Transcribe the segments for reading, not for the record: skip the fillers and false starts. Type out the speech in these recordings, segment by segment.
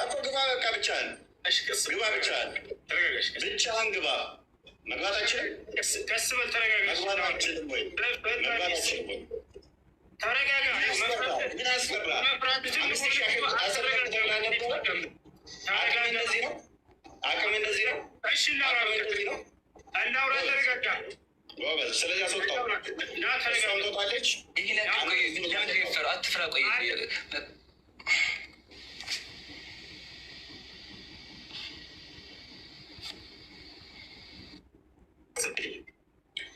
እኮ ግባ በቃ ብቻህን ግባ ብቻህን ብቻህን ግባ። መግባታችን ቀስ በል ተረጋጋ። መግባታችንም ወይ መግባታችንም ወይ ተረጋጋ። ምን አስፈራ? አቅም እንደዚህ ነው። እሺ እናውራ ተረጋጋ። ስለዚህ አስወጣው ተወጣለች። አትፍራ ቆይ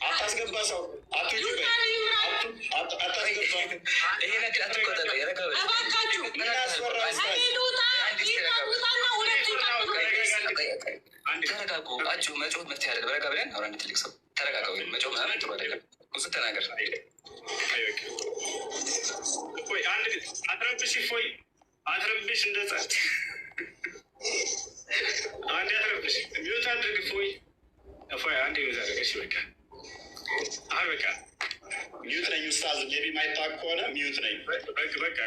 አታስገባ ሰው አታስገባ። ይሄ ነገር አትቆጣጠር። ምን አስፈራ? ተረጋጉ። መጮህ መፍትሄ አይደለም። ረጋ ብለን አሁን አንድ ትልቅ ሰው ተረጋጋ። መጮህ ምናምን ጥሩ አይደለም። ብዙ ተናገር። አትረብሽ እንደጸጥ አንድ አትረብሽ ሚወት አድርግ ፎይ አንድ ሚወት አድርገሽ በቃ አሁን በቃ ሚዩት ነኝ ኡስታዝ። ሜቢ ማይታወቅ ከሆነ ሚዩት ነኝ። በቃ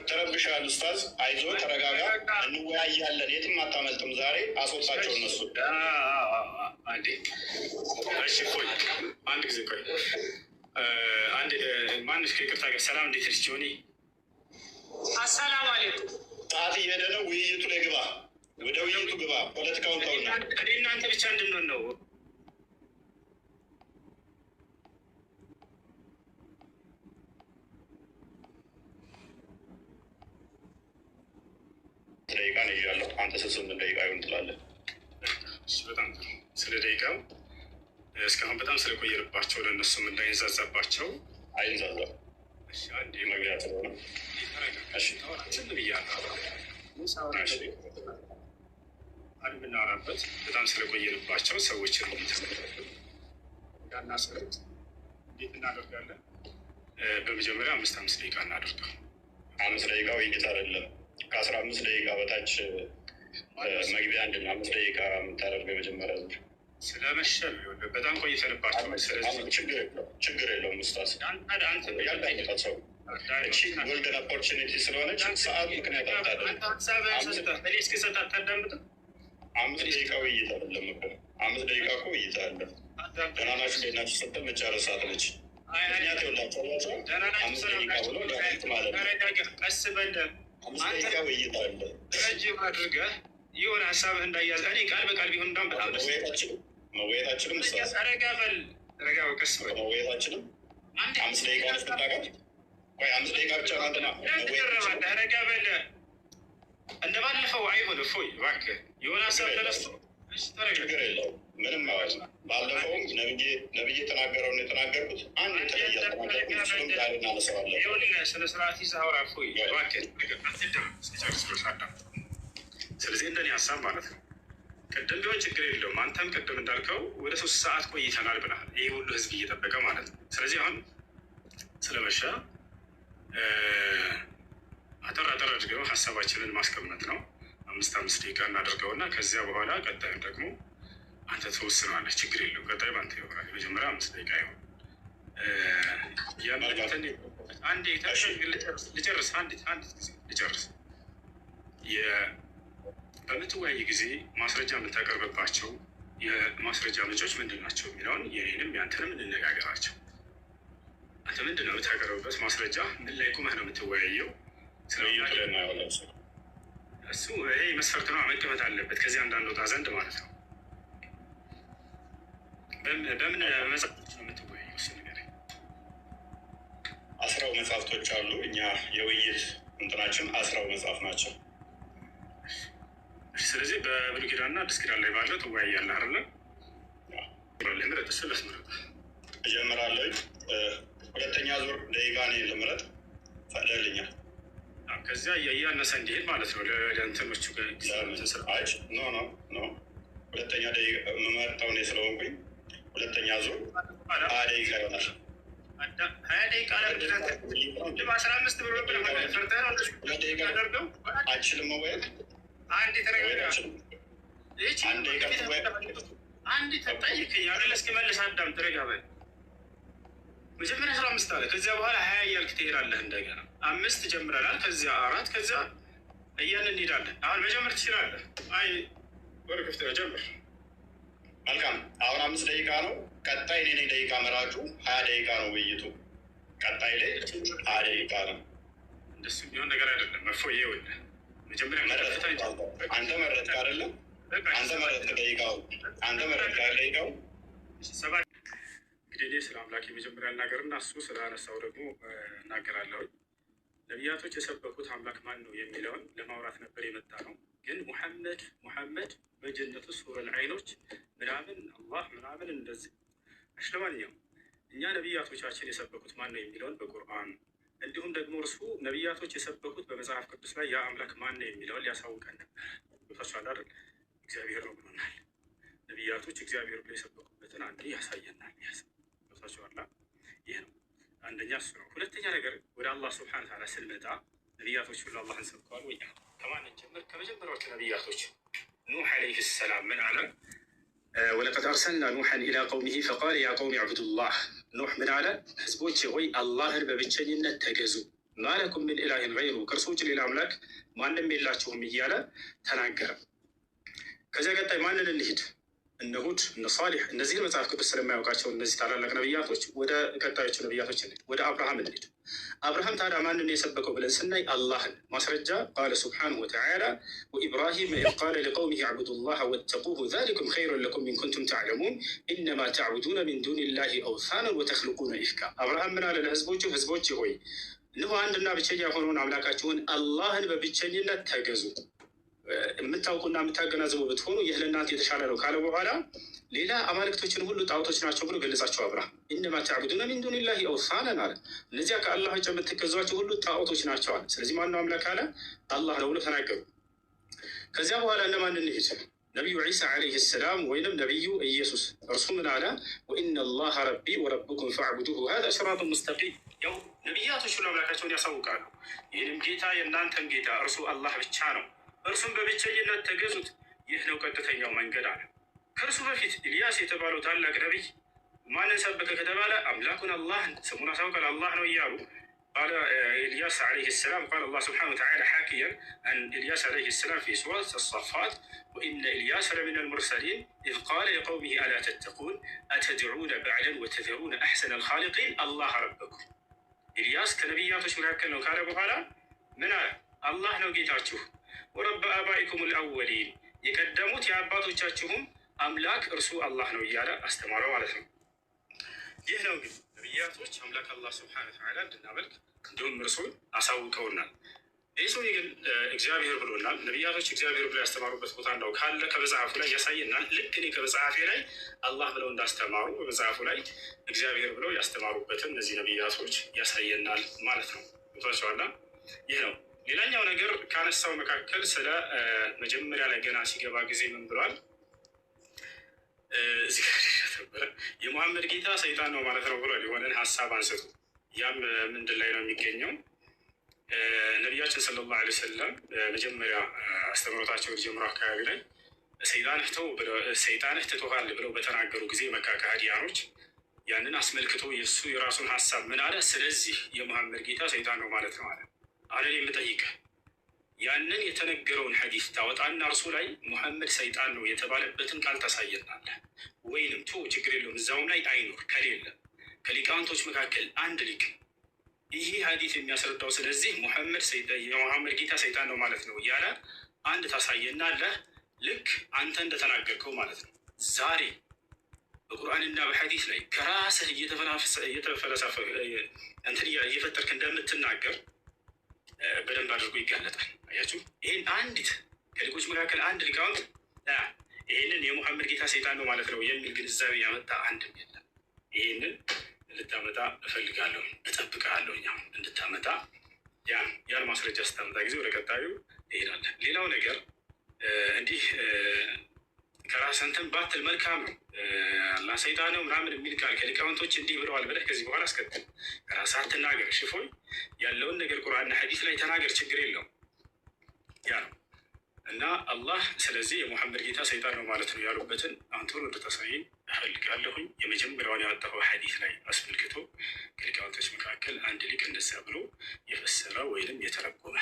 ተረብሻል ኡስታዝ። አይዞህ ተረጋጋ፣ እንወያያለን። የትም አታመልጥም። ዛሬ አስወጣቸው እነሱ። አንዴ እሺ ፎይ አንድ ጊዜ ቆይ አንድ ማንሽ ከይቅርታ ጋር ሰላም እንዴት ነሽ ጆኒ? አሰላሙ አለይኩም። ሰዓት እየሄደ ነው። ውይይቱ ላይ ግባ፣ ወደ ውይይቱ ግባ። ፖለቲካውን ተውና እናንተ ብቻ እንድንሆን ነው። ደቂቃ ነው ይዣለሁ። አንተ ስንት ደቂቃ ይሆን ትላለህ? በጣም ስለ ደቂቃው እስካሁን በጣም ስለቆየንባቸው ለእነሱም እንዳይንዛዛባቸው አይንዛዛም። አንድ መግቢያ ስለሆነ አንድ ብናወራበት በጣም ስለቆየንባቸው ሰዎችን እንዳናስረት እንዴት እናደርጋለን? በመጀመሪያ 5 ደቂቃ እናደርገው። 5 ደቂቃ ውይይት አይደለም። ከ15 ደቂቃ በታች መግቢያ አንድ 5 ደቂቃ የምታደርገው የመጀመሪያ ዙር ስለመሸ በጣም ቆይተንባቸው። ችግር የለውም ኡስታዝ። ያልዳኝታ ሰው እቺ ጎልደን ኦፖርቹኒቲ ስለሆነች ሰዓት ምክንያት አታደርግ። 5 ደቂቃ ውይይት አይደለም እኮ 5 ደቂቃ እኮ ውይይት አለ። ደህና ናችሁ እንዴት ናችሁ ስትል መጨረስ አትነች። ምክንያት የላቸው 5 ደቂቃ ብሎ ሊያት ማለት ነው። ቀስ በለ 5 ደቂቃ ውይይት አለ። ረጅም አድርገህ የሆነ ሀሳብህ እንዳያዝ እኔ ቃል በቃል ቢሆን እንዳም በጣም መወየታችንም ረጋበል ረጋ በቀስ በል መወየታችንም 5 ደቂቃ ስታቃል ወይ 5 ደቂቃ ብቻ ናትና ረጋ በል እንደ ባለፈው አይሆን ፎይ እባክህ የሆነ ሀሳብ ተነስቶ ችግር የለውም ምንም ማለት ነው። ባለፈውም ነብዬ የተናገረውን የተናገርኩት አንድ የተለየ ተናገርኩት። እሱም ዛሬ እናነሳዋለን። ስነ ስርዓት ይዘህ አውራ ፎይ እባክህ ስለዚህ እንደኔ ሀሳብ ማለት ነው ቅድም ቢሆን ችግር የለውም። አንተም ቅድም እንዳልከው ወደ 3 ሰዓት ቆይተናል ብለሃል። ይህ ሁሉ ህዝብ እየጠበቀ ማለት ነው። ስለዚህ አሁን ስለመሸ አጠር አድርገው ሀሳባችንን ማስቀመጥ ነው። 5 ደቂቃ እናደርገውና ከዚያ በኋላ ቀጣዩን ደግሞ አንተ ተወስነዋለህ። ችግር የለውም። ቀጣዩ አንተ ይሆናል። የመጀመሪያ 5 ደቂቃ ይሆን አንዴ ልጨርስ። ልጨርስ በምትወያይ ጊዜ ማስረጃ የምታቀርብባቸው የማስረጃ ምንጮች ምንድን ናቸው የሚለውን የኔንም ያንተንም እንነጋገራቸው። አንተ ምንድን ነው የምታቀርብበት ማስረጃ? ምን ላይ ቁመህ ነው የምትወያየው? እሱ ይሄ መስፈርት ነው፣ መቀመጥ አለበት ከዚህ አንዳንድ ወጣ ዘንድ ማለት ነው። በምን መጽሐፍቶች ነው የምትወያየው? እሱ ንገረኝ። 10 መጽሐፍቶች አሉ። እኛ የውይይት እንትናችን 10 መጽሐፍ ናቸው። ስለዚህ በብሉይ ኪዳንና አዲስ ኪዳን ላይ ባለው ትወያያለህ አይደለ? ምረጥ። እሱ ልምረጥ እጀምራለሁ። 2ኛ ዙር ደቂቃ እኔ ልምረጥ ፈቅደህልኛል። ከዚያ እያነሰ እንዲሄድ ማለት ነው። ለእንትኖቹ ኖ 2ኛ ደቂቃ የምመርጠው እኔ ስለሆንኩኝ 2ኛ ዙር 20 ደቂቃ ይሆናል። 20 ደቂቃ ለምድረትም 15 ብሎ ፈርተህ አደርገው አይችልም መወያየት። አንድ ተረጋጋ። አንድ ተጠይቀኝ ያለ እስኪመልስ አዳም ተረጋ በል። መጀመሪያ 15 አለ። ከዚያ በኋላ 20 እያልክ ትሄዳለህ። እንደገና 5 ጀምረናል። ከዚያ 4 ከዚያ እያን እንሄዳለን። አሁን መጀመር ትችላለህ። አይ ወደ ክፍት ጀምር። መልካም። አሁን 5 ደቂቃ ነው። ቀጣይ እኔ ነኝ ደቂቃ መራጩ። 20 ደቂቃ ነው ውይይቱ። ቀጣይ ላይ 20 ደቂቃ ነው። እንደሱ የሚሆን ነገር አይደለም። መፎዬ ወደ መጀመሪያ አንተ መረጥክ አይደለም? አንተ መረጥክ ደቂቃው። አንተ መረጥክ ደቂቃው። እንግዲህ እኔ ስለ አምላክ የመጀመሪያ ልናገርና እሱ ስለ አነሳው ደግሞ እናገራለሁ። ነቢያቶች የሰበኩት አምላክ ማን ነው የሚለውን ለማውራት ነበር የመጣ ነው። ግን ሙሐመድ በጀነቱ ሱረል አይኖች ምናምን አላህ ምናምን እንደዚህ ለማንኛውም እኛ ነቢያቶቻችን የሰበኩት ማን ነው የሚለውን በቁርአን እንዲሁም ደግሞ እርሱ ነቢያቶች የሰበኩት በመጽሐፍ ቅዱስ ላይ ያ አምላክ ማን ነው የሚለውን ሊያሳውቀን ነበር። ቦታችኋል አይደል? እግዚአብሔር ነው ብሎናል። ነቢያቶች እግዚአብሔር ብሎ የሰበኩበትን አንዴ ያሳየናል። ቦታችኋላ። ይህ ነው አንደኛ እሱ ነው። ሁለተኛ ነገር ወደ አላህ ስብሐነ ወተዓላ ስንመጣ ነቢያቶች ሁሉ አላህን ሰብከዋል ወይ? ከማንን ጀምር? ከመጀመሪያዎቹ ነቢያቶች ኑሕ ዓለይሂ ሰላም ምን አለ? ወለቀድ አርሰልና ኑሐን ኢላ ቀውሚሂ ፈቃለ ያ ቀውሚ አዕቡዱላህ። ኑሕ ምን አለ? ህዝቦቼ ሆይ አላህን በብቸኝነት ተገዙ፣ ማለኩም ምን ኢላሂን ገይሩ፣ ከእርሱ ውጭ ሌላ አምላክ ማንም የላችሁም እያለ ተናገረ። ከዚያ ቀጣይ ማንን እንሂድ? እነ ሁድ፣ እነ ሳሊሕ፣ እነዚህን መጽሐፍ ቅዱስ ስለማያውቃቸው እነዚህ ታላላቅ ነቢያቶች ወደ ቀጣዮቹ ነቢያቶች እንሂድ። ወደ አብርሃም እንሂድ። አብርሃም ታዲያ ማንን የሰበከው ብለን ስናይ አላህን። ማስረጃ ቃለ ሱብሓነሁ ወተዓላ ወኢብራሂም ኢዝ ቃለ ሊቀውሚሂ አዕቡዱላህ ወተቁሁ ዛሊኩም ኸይሩን ለኩም ኢን ኩንቱም ተዕለሙን ኢነማ ተዕቡዱነ ሚን ዱኒላሂ አውሳነን ወተኽሉቁነ ኢፍካ። አብርሃም ምን አለ ለህዝቦቹ? ህዝቦች ሆይ እነሆ አንድና ብቸኛ የሆነውን አምላካችሁን አላህን በብቸኝነት ተገዙ፣ የምታውቁና የምታገናዝቡ ብትሆኑ ይህ ለእናንተ የተሻለ ነው ካለ በኋላ ሌላ አማልክቶችን ሁሉ ጣዖቶች ናቸው ብሎ ገለጻቸው። አብርሃም ኢነማ ተዕቡዱነ ሚን ዱኒላሂ አውሳነን አለ። እነዚያ ከአላህ ውጭ የምትገዟቸው ሁሉ ጣዖቶች ናቸው አለ። ስለዚህ ማነው አምላክ አለ? አላህ ነው ብሎ ተናገሩ። ከዚያ በኋላ እነማን እንሂድ? ነቢዩ ዒሳ ዓለይሂ ሰላም ወይንም ነቢዩ ኢየሱስ። እርሱ ምን አለ? ወኢነ ላሀ ረቢ ወረብኩም ፈዕቡዱሁ ሃዛ ሲራጡን ሙስተቂም። ያው ነቢያቶች ሁሉ አምላካቸውን ያሳውቃሉ። ይህንም ጌታ የእናንተን ጌታ እርሱ አላህ ብቻ ነው፣ እርሱም በብቸኝነት ተገዙት፣ ይህ ነው ቀጥተኛው መንገድ አለ። ከእርሱ በፊት ኢልያስ የተባለው ታላቅ ነቢይ ማንን ሰበከ ከተባለ አምላኩን አላህን ስሙን አሳውቃል። አላህ ነው እያሉ ቃለ ኢልያስ ዓለይሂ ሰላም ቃለ አላህ ስብሓነሁ ወተዓላ ሓኪየን አን ኢልያስ ዓለይሂ ሰላም ፊ ሱረት አሳፋት ወኢነ ኢልያስ ለሚነ ልሙርሰሊን ኢዝ ቃለ ሊቀውሚሂ አላ ተተቁን አተድዑነ በዕለን ወተዘሩነ አሕሰነ ልኻሊቂን አላህ ረበኩም። ኢልያስ ከነቢያቶች መካከል ነው ካለ በኋላ ምን አለ? አላህ ነው ጌታችሁ፣ ወረበ አባኢኩም ልአወሊን የቀደሙት የአባቶቻችሁም አምላክ እርሱ አላህ ነው እያለ አስተማረው ማለት ነው። ይህ ነው እንግዲህ ነቢያቶች አምላክ አላህ ስብሐነ ወተዓላ እንድናመልክ እንዲሁም እርሱን አሳውቀውናል። ይህ ሰው ግን እግዚአብሔር ብሎናል። ነቢያቶች እግዚአብሔር ብለው ያስተማሩበት ቦታ እንደው ካለ ከመጽሐፉ ላይ ያሳየናል። ልክ እኔ ከመጽሐፌ ላይ አላህ ብለው እንዳስተማሩ በመጽሐፉ ላይ እግዚአብሔር ብለው ያስተማሩበትን እነዚህ ነቢያቶች ያሳየናል ማለት ነው። ቦታቸዋላ ይህ ነው። ሌላኛው ነገር ካነሳው መካከል ስለ መጀመሪያ ላይ ገና ሲገባ ጊዜ ምን ብሏል? እዚህ ጋር ነበረ የሙሐመድ ጌታ ሰይጣን ነው ማለት ነው ብሏል። የሆነን ሀሳብ አንስቶ ያም ምንድን ላይ ነው የሚገኘው? ነቢያችን ሰለላሁ ዐለይሂ ወሰለም መጀመሪያ አስተምሮታቸው ጀምሮ አካባቢ ላይ ሰይጣንህ ትቶሃል ብለው በተናገሩ ጊዜ መካ ከሃዲያኖች ያንን አስመልክቶ የእሱ የራሱን ሀሳብ ምን አለ? ስለዚህ የሙሐመድ ጌታ ሰይጣን ነው ማለት ነው አለ። አሁን የምጠይቅህ ያንን የተነገረውን ሐዲስ ታወጣና እርሱ ላይ ሙሐመድ ሰይጣን ነው የተባለበትን ቃል ታሳየናለህ ወይንም ቶ ችግር የለውም እዛውም ላይ አይኖር ከሌለ ከሊቃውንቶች መካከል አንድ ሊቅ ይሄ ሐዲስ የሚያስረዳው ስለዚህ የሙሐመድ ጌታ ሰይጣን ነው ማለት ነው እያለ አንድ ታሳየናለህ። ልክ አንተ እንደተናገርከው ማለት ነው። ዛሬ በቁርአንና በሐዲስ ላይ ከራስህ እየተፈለሰፈ እንትን እየፈጠርክ እንደምትናገር በደንብ አድርጎ ይጋለጣል። አያችሁ፣ ይህን አንዲት ከሊቆች መካከል አንድ ሊቃውንት ይህንን የሙሐመድ ጌታ ሰይጣን ነው ማለት ነው የሚል ግንዛቤ ያመጣ አንድም የለም። ይህንን እንድታመጣ እፈልጋለሁ፣ እጠብቅሃለሁ። እኛ እንድታመጣ ያን ማስረጃ ስታመጣ ጊዜ ወደ ቀጣዩ ይሄዳለን። ሌላው ነገር እንዲህ ከራስህ እንትን ባትል መልካም ነው። አላህ ሰይጣን ነው ምናምን የሚል ቃል ከሊቃውንቶች እንዲህ ብለዋል ብለህ ከዚህ በኋላ አስከትል ከራስህ አትናገር። ሽፎይ ያለውን ነገር ቁርአንና ሐዲስ ላይ ተናገር፣ ችግር የለውም። ያ ነው እና አላህ ስለዚህ የሙሐመድ ጌታ ሰይጣን ነው ማለት ነው ያሉበትን አንተ ሁሉ እንድታሳየኝ እፈልጋለሁኝ። የመጀመሪያውን ያወጣው ሐዲስ ላይ አስመልክቶ ከሊቃውንቶች መካከል አንድ ሊቅ እንደዚያ ብሎ የፈሰረ ወይንም የተረጎመ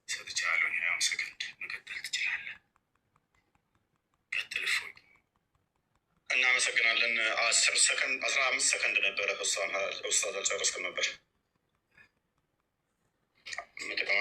ሰጥቻ እናመሰግናለን። 10 ሰከንድ 15 ሰከንድ ነበረ። እሷን ኡስታዝ አልጨረስክም ነበር። መጠቀም